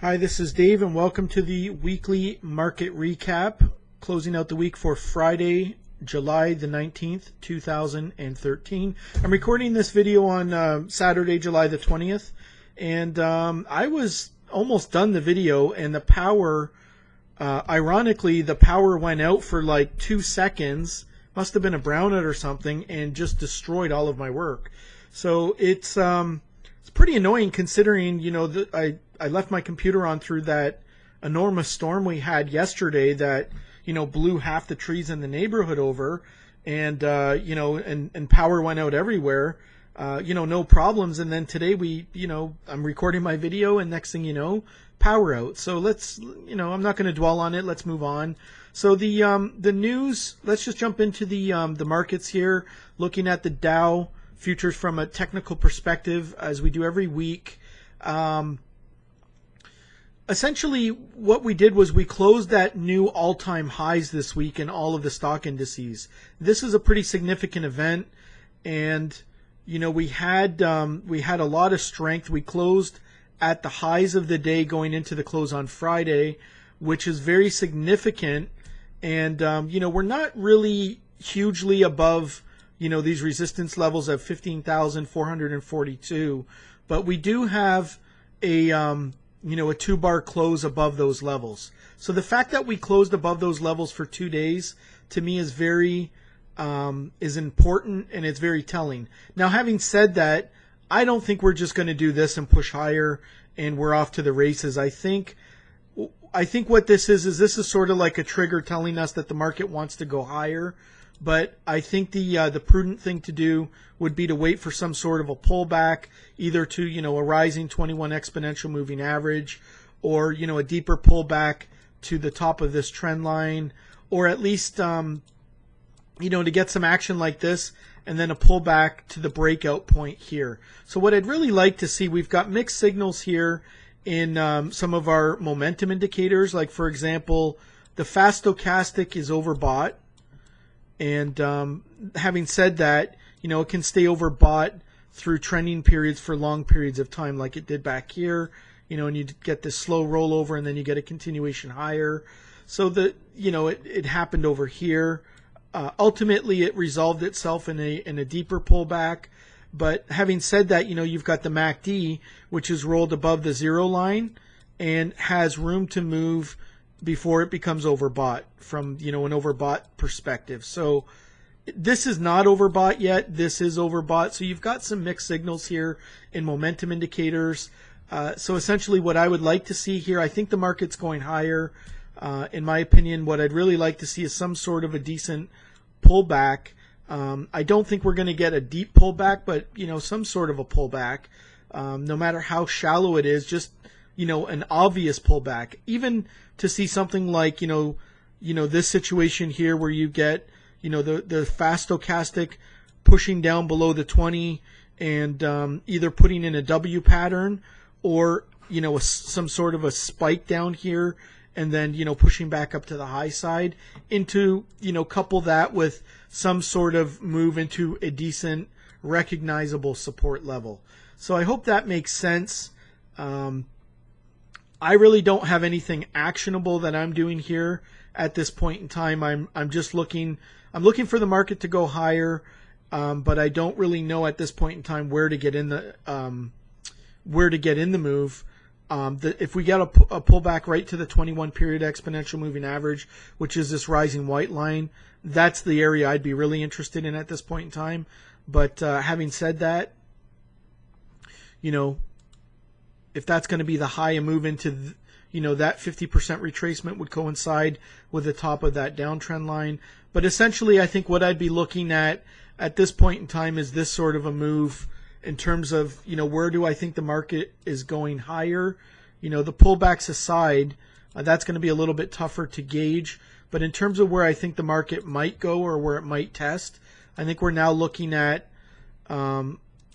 Hi, this is Dave, and welcome to the weekly market recap, closing out the week for Friday, July the 19th, 2013. I'm recording this video on Saturday, July the 20th, and I was almost done the video, and the power, ironically, the power went out for like 2 seconds, must have been a brownout or something, and just destroyed all of my work. So it's pretty annoying considering, you know, that I left my computer on through that enormous storm we had yesterday that, you know, blew half the trees in the neighborhood over, and you know, and power went out everywhere. You know, no problems. And then today I'm recording my video, and next thing you know, power out. So let's, you know, I'm not going to dwell on it. Let's move on. So the news. Let's just jump into the markets here, looking at the Dow futures from a technical perspective, as we do every week. Essentially, what we did was we closed at new all-time highs this week in all of the stock indices. This is a pretty significant event, and you know, we had a lot of strength. We closed at the highs of the day going into the close on Friday, which is very significant. And you know, we're not really hugely above, you know, these resistance levels of 15,442, but we do have a you know, a 2-bar close above those levels. So the fact that we closed above those levels for 2 days, to me, is very is important, and it's very telling. Now, having said that, I don't think we're just going to do this and push higher and we're off to the races. I think what this is this is sort of like a trigger telling us that the market wants to go higher. But I think the prudent thing to do would be to wait for some sort of a pullback, either to, you know, a rising 21 exponential moving average, or, you know, a deeper pullback to the top of this trend line, or at least you know, to get some action like this, and then a pullback to the breakout point here. So what I'd really like to see, we've got mixed signals here in some of our momentum indicators. Like, for example, the fast stochastic is overbought. And having said that, you know, it can stay overbought through trending periods for long periods of time, like it did back here, you know, and you get this slow rollover, and then you get a continuation higher. So you know, it happened over here. Ultimately, it resolved itself in a deeper pullback. But having said that, you know, you've got the MACD, which is rolled above the 0 line and has room to move before it becomes overbought from, you know, an overbought perspective. So this is not overbought yet. This is overbought. So you've got some mixed signals here in momentum indicators. So essentially what I would like to see here, I think the market's going higher. In my opinion, what I'd really like to see is some sort of a decent pullback. I don't think we're going to get a deep pullback, but, you know, some sort of a pullback, no matter how shallow it is, just, you know, an obvious pullback. Even to see something like, you know, this situation here where you get, you know, the fast stochastic pushing down below the 20 and either putting in a W pattern, or, you know, some sort of a spike down here, and then, you know, pushing back up to the high side, into, you know, couple that with some sort of move into a decent recognizable support level. So I hope that makes sense. I really don't have anything actionable that I'm doing here at this point in time. I'm just looking for the market to go higher, but I don't really know at this point in time where to get in the move. If we get a pullback right to the 21 period exponential moving average, which is this rising white line, that's the area I'd be really interested in at this point in time. But having said that, you know, if that's going to be the high and move into, you know, that 50% retracement would coincide with the top of that downtrend line. But essentially, I think what I'd be looking at this point in time is this sort of a move in terms of, you know, where do I think the market is going higher. You know, the pullbacks aside, that's going to be a little bit tougher to gauge. But in terms of where I think the market might go or where it might test, I think we're now looking at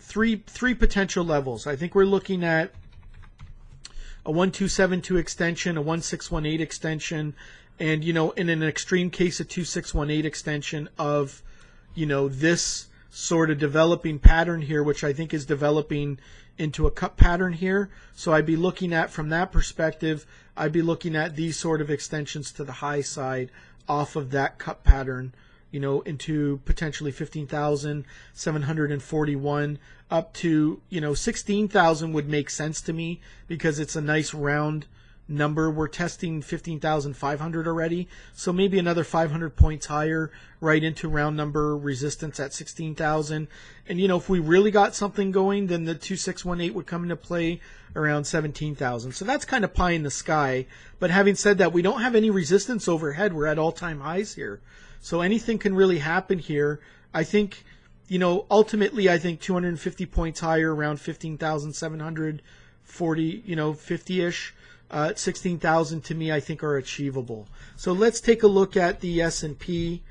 three potential levels. I think we're looking at a 1272 extension, a 1618 extension, and, you know, in an extreme case, a 2618 extension of, you know, this sort of developing pattern here, which I think is developing into a cup pattern here. So I'd be looking at, from that perspective, I'd be looking at these sort of extensions to the high side off of that cup pattern, into potentially 15,741 up to, 16,000 would make sense to me because it's a nice round number. We're testing 15,500 already, so maybe another 500 points higher right into round number resistance at 16,000. And if we really got something going, then the 2618 would come into play around 17,000. So that's kind of pie in the sky. But having said that, we don't have any resistance overhead. We're at all-time highs here, so anything can really happen here. I think, ultimately, I think 250 points higher, around 15,740, 50-ish. 16,000 to me, I think, are achievable. So let's take a look at the S&P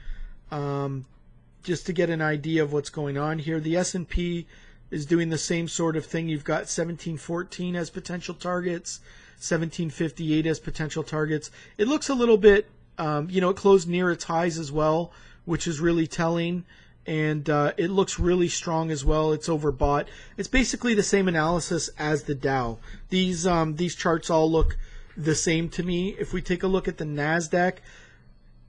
just to get an idea of what's going on here. The S&P is doing the same sort of thing. You've got 1714 as potential targets, 1758 as potential targets. It looks a little bit, it closed near its highs as well, which is really telling. And it looks really strong as well. It's overbought. It's basically the same analysis as the Dow. These charts all look the same to me. If we take a look at the NASDAQ,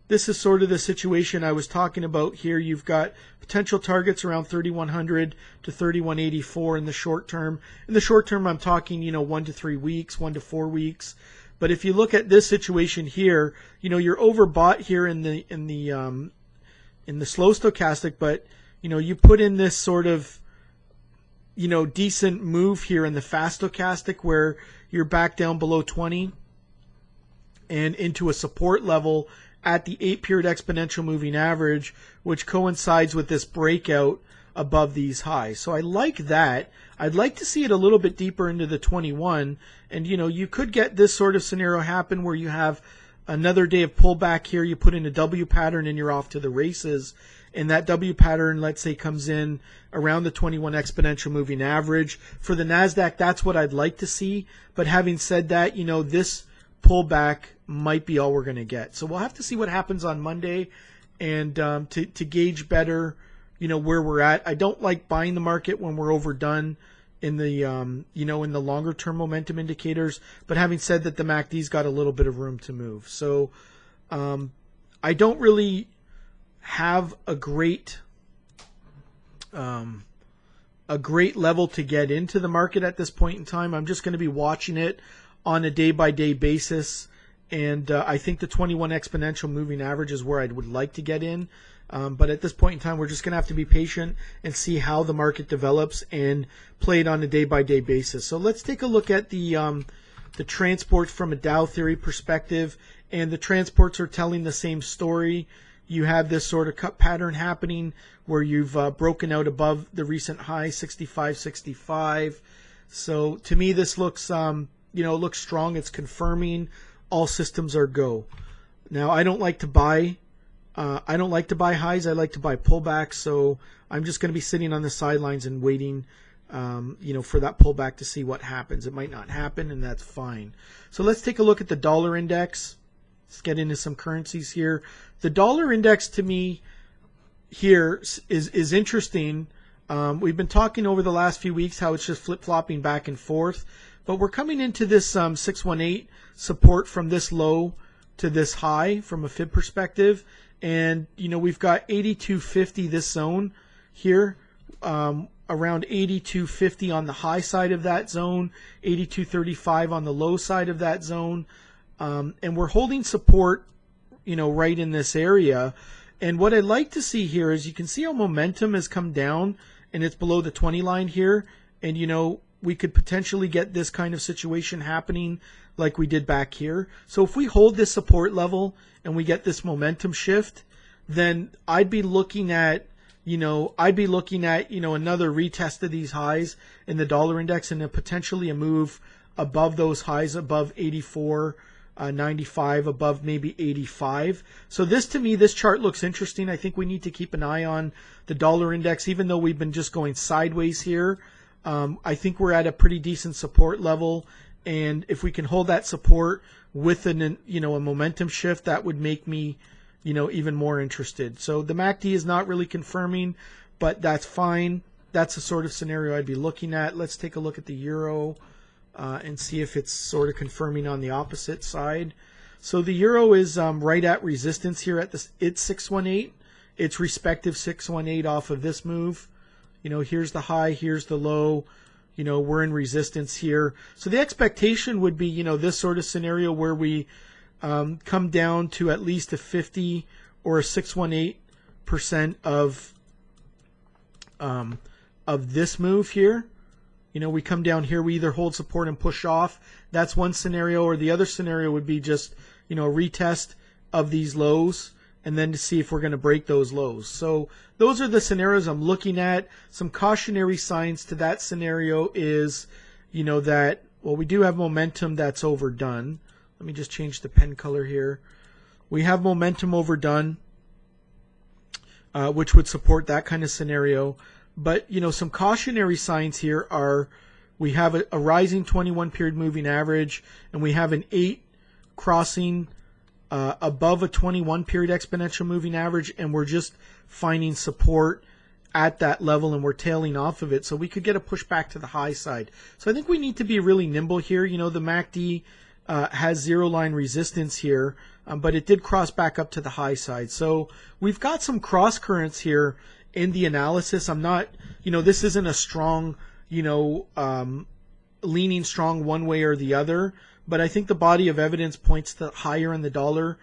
this is sort of the situation I was talking about here. You've got potential targets around 3,100 to 3,184 in the short term. In the short term, I'm talking 1 to 3 weeks, 1 to 4 weeks. But if you look at this situation here, you're overbought here in the slow stochastic, but you put in this sort of decent move here in the fast stochastic where you're back down below 20 and into a support level at the 8-period exponential moving average, which coincides with this breakout above these highs. So I like that. I'd like to see it a little bit deeper into the 21, and you could get this sort of scenario happen where you have another day of pullback here. You put in a W pattern and you're off to the races. And that W pattern, let's say, comes in around the 21 exponential moving average. For the NASDAQ, that's what I'd like to see. But having said that, this pullback might be all we're going to get. So we'll have to see what happens on Monday and to gauge better, where we're at. I don't like buying the market when we're overdone in the in the longer term momentum indicators, but having said that, the MACD's got a little bit of room to move. So I don't really have a great level to get into the market at this point in time. I'm just going to be watching it on a day by day basis, and I think the 21 exponential moving average is where I would like to get in. But at this point in time, we're just going to have to be patient and see how the market develops and play it on a day-by-day basis. So let's take a look at the transports from a Dow theory perspective. And the transports are telling the same story. You have this sort of cut pattern happening where you've broken out above the recent high, 65.65. So to me, this looks, looks strong. It's confirming all systems are go. Now, I don't like to buy highs. I like to buy pullbacks. So I'm just going to be sitting on the sidelines and waiting, for that pullback to see what happens. It might not happen, and that's fine. So let's take a look at the dollar index. Let's get into some currencies here. The dollar index to me here is interesting. We've been talking over the last few weeks how it's just flip-flopping back and forth, but we're coming into this 618 support from this low to this high from a fib perspective. And, we've got 82.50, this zone here, around 82.50 on the high side of that zone, 82.35 on the low side of that zone. And we're holding support, right in this area. And what I'd like to see here is you can see how momentum has come down and it's below the 20 line here. And, we could potentially get this kind of situation happening like we did back here. So if we hold this support level and we get this momentum shift, then I'd be looking at, another retest of these highs in the dollar index and then potentially a move above those highs, above 84.95, above maybe 85. So to me, this chart looks interesting. I think we need to keep an eye on the dollar index, even though we've been just going sideways here. I think we're at a pretty decent support level. And if we can hold that support with a momentum shift, that would make me, even more interested. So the MACD is not really confirming, but that's fine. that's the sort of scenario I'd be looking at. Let's take a look at the euro and see if it's sort of confirming on the opposite side. So the euro is right at resistance here at this. It's 618. Its respective 618 off of this move. You know, here's the high, here's the low. You know, we're in resistance here. So the expectation would be, you know, this sort of scenario where we come down to at least a 50 or a 618% of this move here. You know, we come down here, we either hold support and push off. That's one scenario, or the other scenario would be just, you know, a retest of these lows and then to see if we're going to break those lows. So those are the scenarios I'm looking at. Some cautionary signs to that scenario is, you know, that, well, we do have momentum that's overdone. Let me just change the pen color here. We have momentum overdone, which would support that kind of scenario. But, you know, some cautionary signs here are we have a rising 21 period moving average, and we have an 8 crossing above a 21 period exponential moving average, and we're just finding support at that level and we're tailing off of it. So we could get a push back to the high side. So I think we need to be really nimble here. You know, the MACD has zero line resistance here, but it did cross back up to the high side. So we've got some cross currents here in the analysis. I'm not, you know, this isn't a strong, you know, leaning strong one way or the other, but I think the body of evidence points to higher in the dollar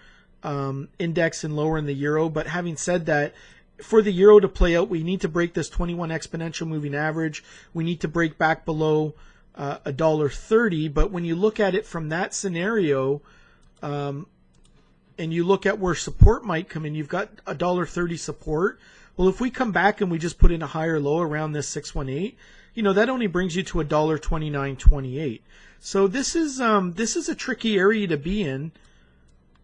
index and lower in the euro. But having said that, for the euro to play out, we need to break this 21 exponential moving average. We need to break back below $1.30. But when you look at it from that scenario, and you look at where support might come in, you've got $1.30 support. Well, if we come back and we just put in a higher low around this 618, you know, that only brings you to $1.2928. So this is a tricky area to be in.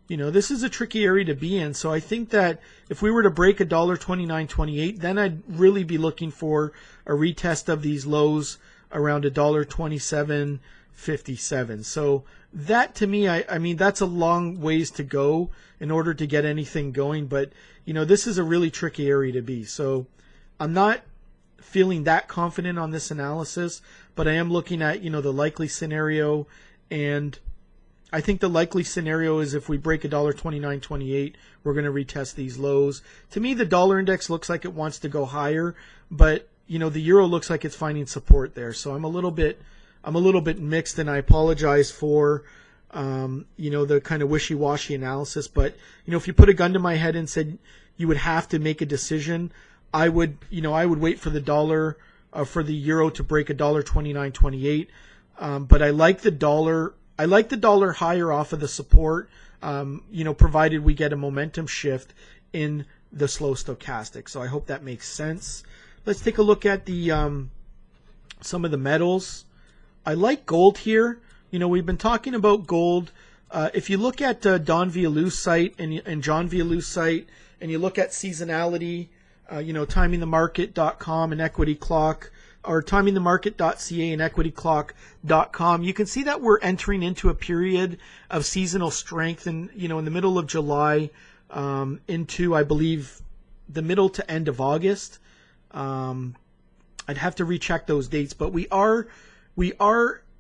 You know, this is a tricky area to be in. So I think that if we were to break $1.2928, then I'd really be looking for a retest of these lows around $1.2757. So that, to me, I mean, that's a long ways to go in order to get anything going. But, you know, this is a really tricky area to be. So I'm not feeling that confident on this analysis, but I am looking at, you know, the likely scenario, and I think the likely scenario is if we break $1.2928, we're going to retest these lows. To me, the dollar index looks like it wants to go higher, but, you know, the euro looks like it's finding support there. So I'm a little bit mixed, and I apologize for, you know, the kind of wishy-washy analysis. But, you know, if you put a gun to my head and said you would have to make a decision, I would wait for the dollar, for the euro to break $1.2928. But I like the dollar. I like the dollar higher off of the support, you know, provided we get a momentum shift in the slow stochastic. So I hope that makes sense. Let's take a look at the some of the metals. I like gold here. You know, we've been talking about gold. If you look at Don Vialou's site and John Vialou's site, and you look at seasonality, you know, timingthemarket.com and equity clock, or timingthemarket.ca and equityclock.com, you can see that we're entering into a period of seasonal strength, and, you know, in the middle of July into, I believe, the middle to end of August. I'd have to recheck those dates, but we are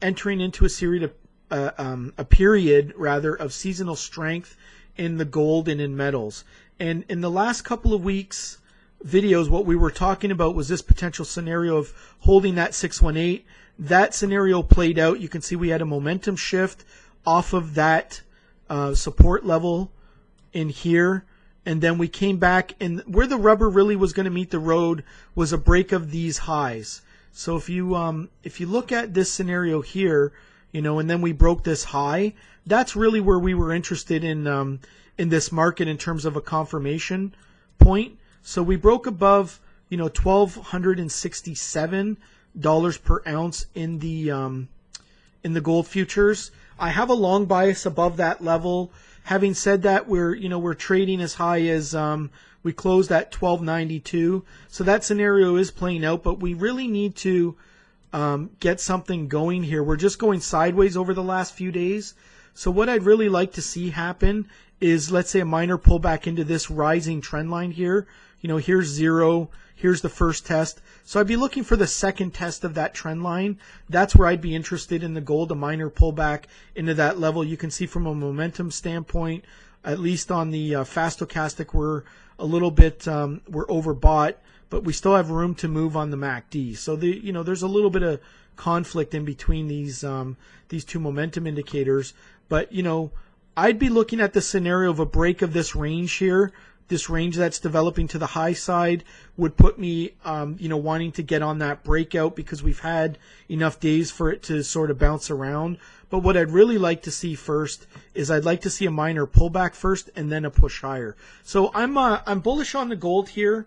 entering into a period of seasonal strength in the gold and in metals. And in the last couple of weeks videos, what we were talking about was this potential scenario of holding that 618. That scenario played out. You can see we had a momentum shift off of that support level in here, and then we came back, and where the rubber really was going to meet the road was a break of these highs. So if you look at this scenario here, you know, and then we broke this high, that's really where we were interested in this market in terms of a confirmation point. So we broke above, you know, $1,267 per ounce in the gold futures. I have a long bias above that level. Having said that, we're trading as high as we closed at $1,292. So that scenario is playing out, but we really need to get something going here. We're just going sideways over the last few days. So what I'd really like to see happen is, let's say, a minor pullback into this rising trend line here. here's 0, here's the first test. So I'd be looking for the second test of that trend line. That's where I'd be interested in the gold, a minor pullback into that level. You can see from a momentum standpoint, at least on the fast stochastic, we're a little bit we're overbought, but we still have room to move on the MACD. So there's a little bit of conflict in between these two momentum indicators. But I'd be looking at the scenario of a break of this range here. This range that's developing to the high side would put me, wanting to get on that breakout because we've had enough days for it to sort of bounce around. But what I'd really like to see first is I'd like to see a minor pullback first and then a push higher. So I'm bullish on the gold here.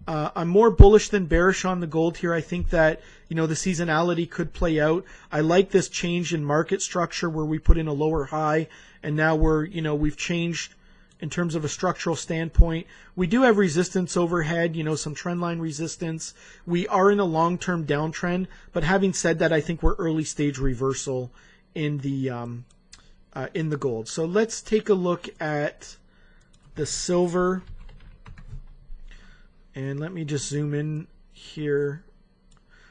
I'm more bullish than bearish on the gold here. I think that, the seasonality could play out. I like this change in market structure where we put in a lower high and now we've changed in terms of a structural standpoint. We do have resistance overhead, some trend line resistance. We are in a long-term downtrend, but having said that, I think we're early stage reversal in the gold. So let's take a look at the silver. And let me just zoom in here.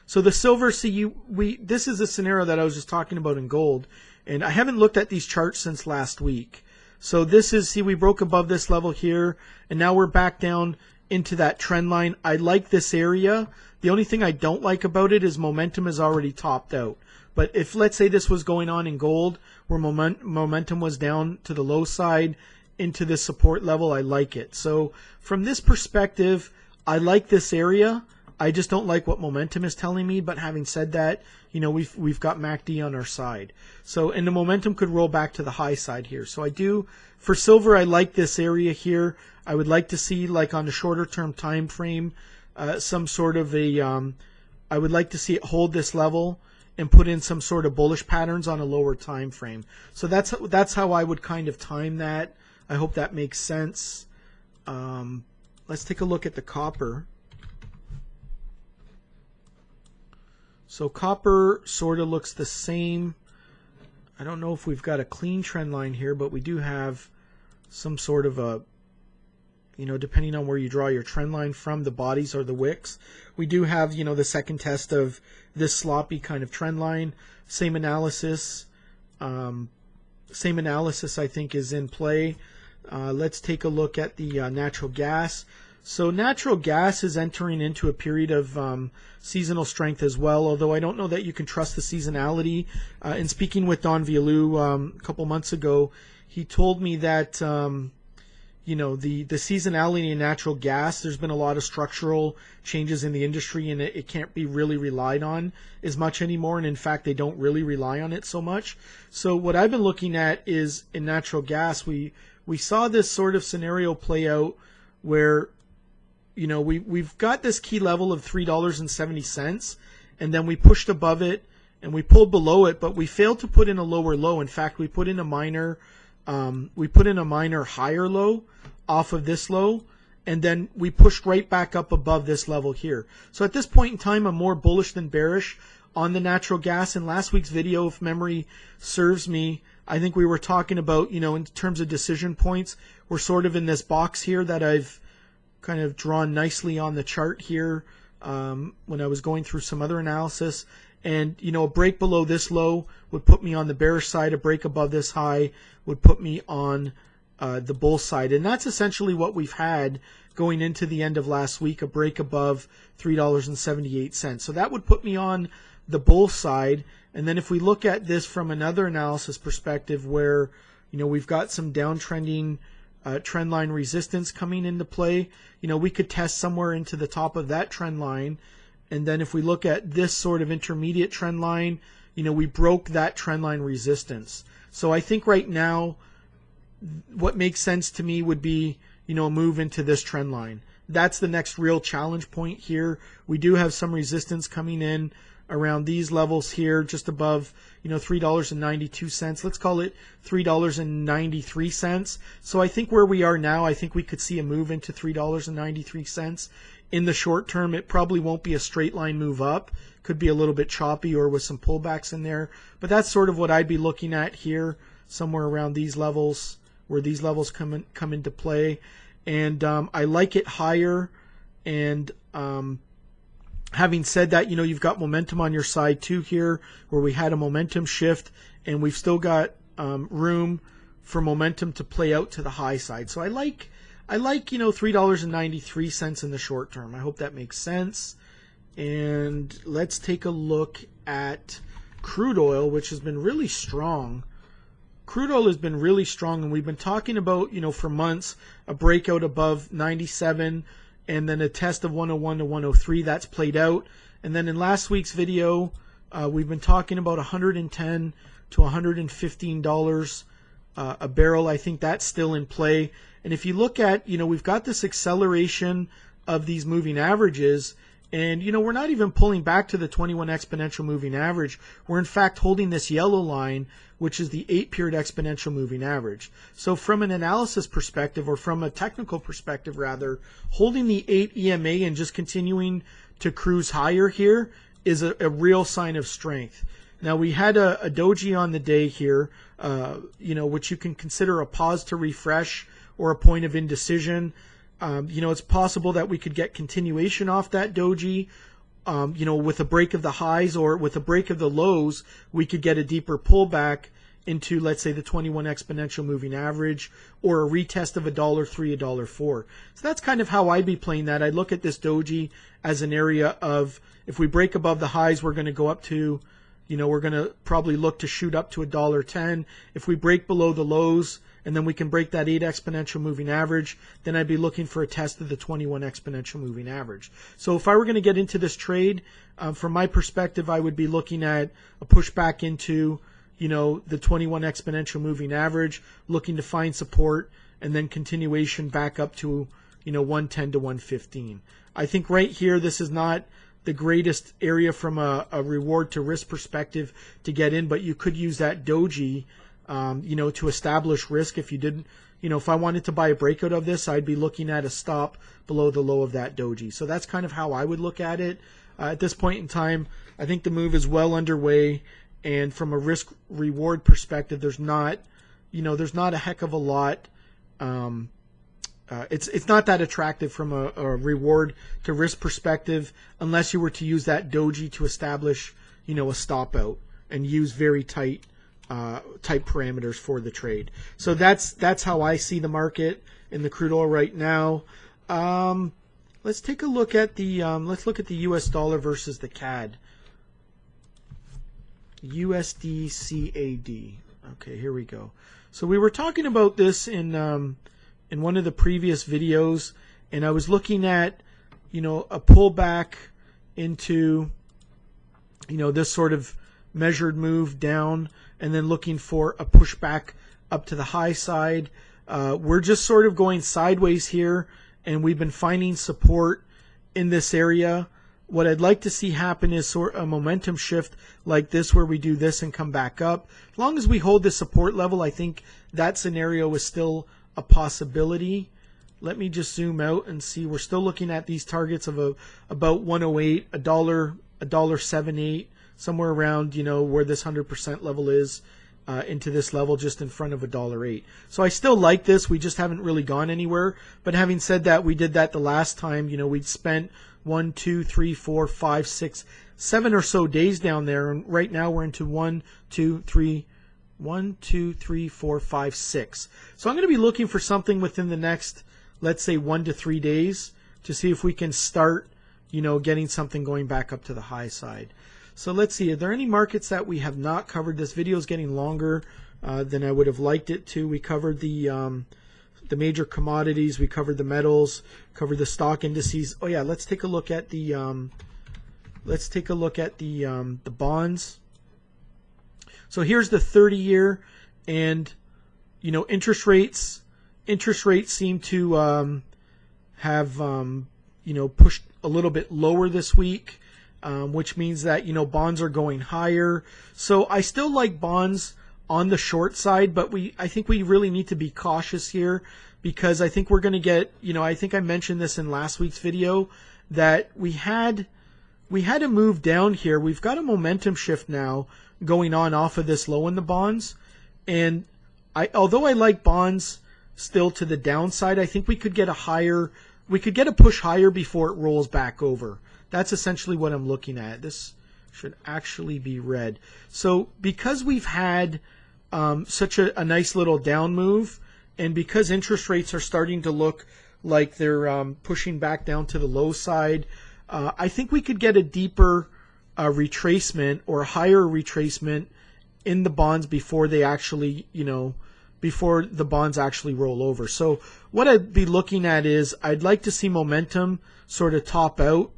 So the silver, this is a scenario that I was just talking about in gold, and I haven't looked at these charts since last week. So this is, we broke above this level here, and now we're back down into that trend line. I like this area. The only thing I don't like about it is momentum is already topped out. But if, let's say, this was going on in gold, where momentum was down to the low side into this support level, I like it. So from this perspective, I like this area. I just don't like what momentum is telling me. But having said that, we've got MACD on our side. So, and the momentum could roll back to the high side here. So I do, for silver, I like this area here. I would like to see, like on the shorter term time frame, some sort of I would like to see it hold this level and put in some sort of bullish patterns on a lower time frame. So that's how I would kind of time that. I hope that makes sense. Let's take a look at the copper. So copper sort of looks the same. I don't know if we've got a clean trend line here, but we do have some sort of a, depending on where you draw your trend line from, the bodies or the wicks, we do have, the second test of this sloppy kind of trend line. Same analysis. I think, is in play. Let's take a look at the natural gas. So natural gas is entering into a period of seasonal strength as well, although I don't know that you can trust the seasonality. In speaking with Don Vialou a couple months ago, he told me that the seasonality in natural gas, there's been a lot of structural changes in the industry, and it can't be really relied on as much anymore. And in fact, they don't really rely on it so much. So what I've been looking at is in natural gas, we saw this sort of scenario play out where we've got this key level of $3.70, and then we pushed above it and we pulled below it, but we failed to put in a lower low. In fact, we put in a minor higher low off of this low, and then we pushed right back up above this level here. So at this point in time, I'm more bullish than bearish on the natural gas. In last week's video, if memory serves me, I think we were talking about, in terms of decision points, we're sort of in this box here that I've kind of drawn nicely on the chart here when I was going through some other analysis. And, a break below this low would put me on the bearish side. A break above this high would put me on the bull side. And that's essentially what we've had going into the end of last week, a break above $3.78. So that would put me on the bull side. And then if we look at this from another analysis perspective where, we've got some downtrending trend line resistance coming into play, we could test somewhere into the top of that trend line. And then if we look at this sort of intermediate trend line, we broke that trend line resistance. So I think right now what makes sense to me would be, a move into this trend line. That's the next real challenge point here. We do have some resistance coming in around these levels here, just above, $3.92. Let's call it $3.93. So I think where we are now, I think we could see a move into $3.93 in the short term. It probably won't be a straight line move up. Could be a little bit choppy or with some pullbacks in there. But that's sort of what I'd be looking at here, somewhere around these levels, where these levels come into play. And I like it higher And having said that, you've got momentum on your side too here, where we had a momentum shift, and we've still got room for momentum to play out to the high side. So I like $3.93 in the short term. I hope that makes sense. And let's take a look at crude oil, which has been really strong. Crude oil has been really strong, and we've been talking about, for months, a breakout above 97 and then a test of 101 to 103. That's played out. And then in last week's video, we've been talking about $110 to $115 a barrel. I think that's still in play. And if you look at, we've got this acceleration of these moving averages, and, we're not even pulling back to the 21 exponential moving average. We're in fact holding this yellow line, which is the 8-period exponential moving average. So from an analysis perspective, or from a technical perspective rather, holding the 8 EMA and just continuing to cruise higher here is a real sign of strength. Now, we had a doji on the day here, which you can consider a pause to refresh or a point of indecision. It's possible that we could get continuation off that doji, with a break of the highs, or with a break of the lows, we could get a deeper pullback into, let's say, the 21 exponential moving average, or a retest of $1.03, $1.04. So that's kind of how I'd be playing that. I'd look at this doji as an area of, if we break above the highs, we're going to go up to, we're going to probably look to shoot up to $1.10. If we break below the lows, and then we can break that 8 exponential moving average, then I'd be looking for a test of the 21 exponential moving average. So if I were going to get into this trade, from my perspective, I would be looking at a pushback into, the 21 exponential moving average, looking to find support, and then continuation back up to, 110 to 115. I think right here, this is not the greatest area from a reward to risk perspective to get in, but you could use that doji to establish risk. If you didn't, if I wanted to buy a breakout of this, I'd be looking at a stop below the low of that doji. So that's kind of how I would look at it. At this point in time, I think the move is well underway, and from a risk reward perspective, there's not a heck of a lot. It's not that attractive from a reward to risk perspective, unless you were to use that doji to establish, a stop out and use very tight parameters for the trade. So that's how I see the market in the crude oil right now. Let's take a look at the US dollar versus the CAD. USD CAD. Okay, here we go. So we were talking about this in one of the previous videos, and I was looking at a pullback into this sort of measured move down, and then looking for a pushback up to the high side. We're just sort of going sideways here, and we've been finding support in this area. What I'd like to see happen is sort of a momentum shift like this, where we do this and come back up. As long as we hold the support level, I think that scenario is still a possibility. Let me just zoom out and see. We're still looking at these targets of about 108, $1.78, somewhere around, where this 100% level is, into this level just in front of $1.08. So I still like this. We just haven't really gone anywhere. But having said that, we did that the last time. We'd spent 1, 2, 3, 4, 5, 6, 7 or so days down there, and right now we're into 1, 2, 3, 4, 5, 6. So I'm going to be looking for something within the next, let's say, 1 to 3 days to see if we can start, getting something going back up to the high side. So let's see, are there any markets that we have not covered? This video is getting longer than I would have liked it to. We covered the major commodities, we covered the metals, covered the stock indices. Oh yeah, let's take a look at the bonds. So here's the 30-year, and interest rates seem to have pushed a little bit lower this week. Which means that, bonds are going higher. So I still like bonds on the short side, but I think we really need to be cautious here, because I think we're going to get, I think I mentioned this in last week's video, that we had a move down here. We've got a momentum shift now going on off of this low in the bonds. And although I like bonds still to the downside, I think we could get a higher we could get a push higher before it rolls back over. That's essentially what I'm looking at. This should actually be red. So because we've had such a nice little down move, and because interest rates are starting to look like they're pushing back down to the low side, I think we could get a deeper retracement or a higher retracement in the bonds before they actually, before the bonds actually roll over. So what I'd be looking at is I'd like to see momentum sort of top out,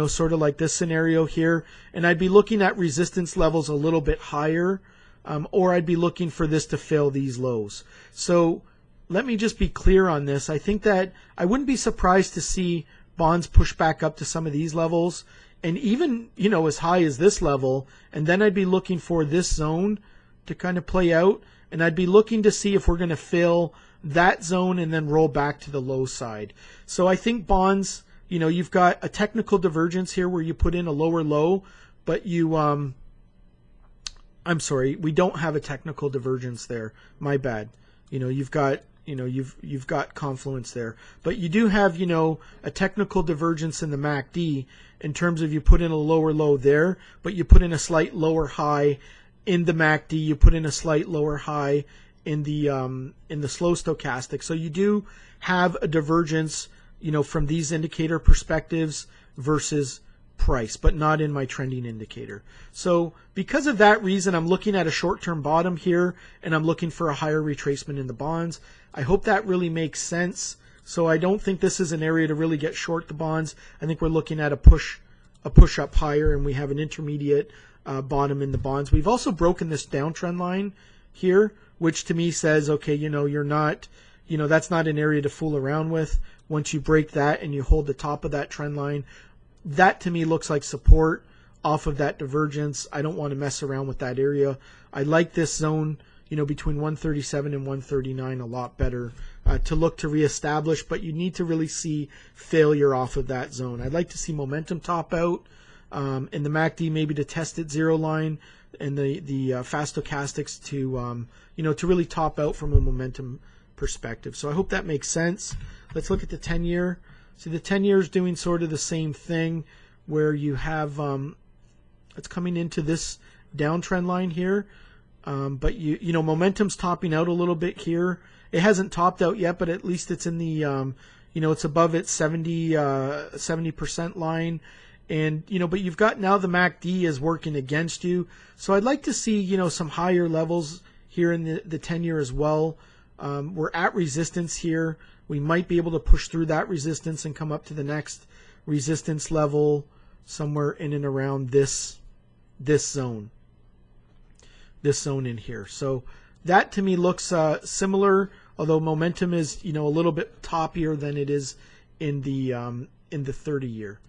sort of like this scenario here. And I'd be looking at resistance levels a little bit higher, or I'd be looking for this to fail these lows. So let me just be clear on this. I think that I wouldn't be surprised to see bonds push back up to some of these levels, and even, as high as this level. And then I'd be looking for this zone to kind of play out. And I'd be looking to see if we're going to fill that zone and then roll back to the low side. So I think bonds, you've got a technical divergence here where you put in a lower low, but you, I'm sorry, we don't have a technical divergence there. My bad. You've got, you've got confluence there, but you do have, a technical divergence in the MACD in terms of you put in a lower low there, but you put in a slight lower high in the MACD, you put in a slight lower high in the slow stochastic. So you do have a divergence, from these indicator perspectives versus price, but not in my trending indicator. So because of that reason, I'm looking at a short-term bottom here, and I'm looking for a higher retracement in the bonds. I hope that really makes sense. So I don't think this is an area to really get short the bonds. I think we're looking at a push up higher, and we have an intermediate bottom in the bonds. We've also broken this downtrend line here, which to me says, okay, you're not, that's not an area to fool around with. Once you break that and you hold the top of that trend line, that to me looks like support off of that divergence. I don't want to mess around with that area. I like this zone, between 137 and 139 a lot better to look to reestablish, but you need to really see failure off of that zone. I'd like to see momentum top out. In the MACD maybe to test its zero line, and the fast stochastics to to really top out from a momentum perspective. So I hope that makes sense. Let's look at the 10-year. See, the 10-year is doing sort of the same thing, where you have it's coming into this downtrend line here, but momentum's topping out a little bit here. It hasn't topped out yet, but at least it's in the it's above its 70% line. And, but you've got now the MACD is working against you. So I'd like to see, some higher levels here in the 10-year as well. We're at resistance here. We might be able to push through that resistance and come up to the next resistance level somewhere in and around this zone. This zone in here. So that to me looks similar, although momentum is, a little bit toppier than it is in the 30-year.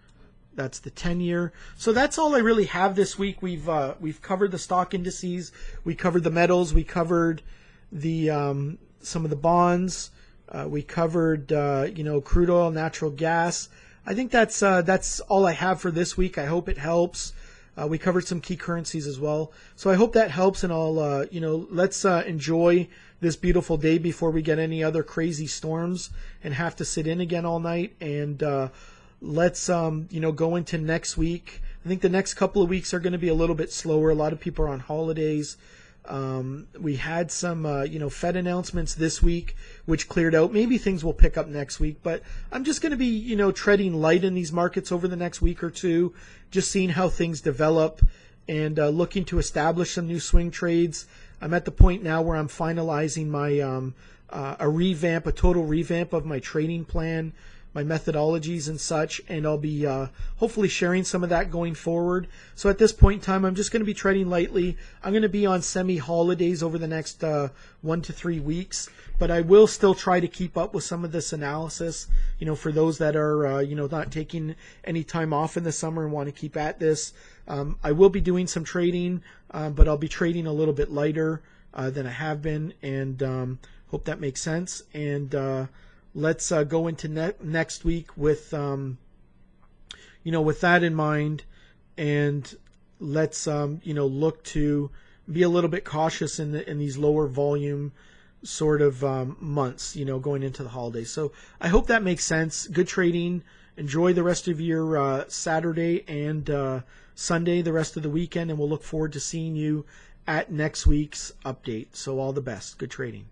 That's the 10-year. So that's all I really have this week. We've covered the stock indices, we covered the metals, we covered the some of the bonds, we covered crude oil, natural gas. I think that's all I have for this week. I hope it helps. We covered some key currencies as well. So I hope that helps, and I'll let's enjoy this beautiful day before we get any other crazy storms and have to sit in again all night. And let's go into next week. I think the next couple of weeks are going to be a little bit slower. A lot of people are on holidays. We had some Fed announcements this week which cleared out. Maybe things will pick up next week, but I'm just going to be treading light in these markets over the next week or two, just seeing how things develop and looking to establish some new swing trades. I'm at the point now where I'm finalizing my a total revamp of my trading plan, my methodologies and such, and I'll be hopefully sharing some of that going forward. So at this point in time, I'm just going to be treading lightly. I'm going to be on semi-holidays over the next 1 to 3 weeks, but I will still try to keep up with some of this analysis, for those that are, not taking any time off in the summer and want to keep at this. I will be doing some trading, but I'll be trading a little bit lighter than I have been, and hope that makes sense. And let's go into next week with, with that in mind, and let's, look to be a little bit cautious in these lower volume sort of months, going into the holidays. So I hope that makes sense. Good trading. Enjoy the rest of your Saturday and Sunday, the rest of the weekend, and we'll look forward to seeing you at next week's update. So all the best. Good trading.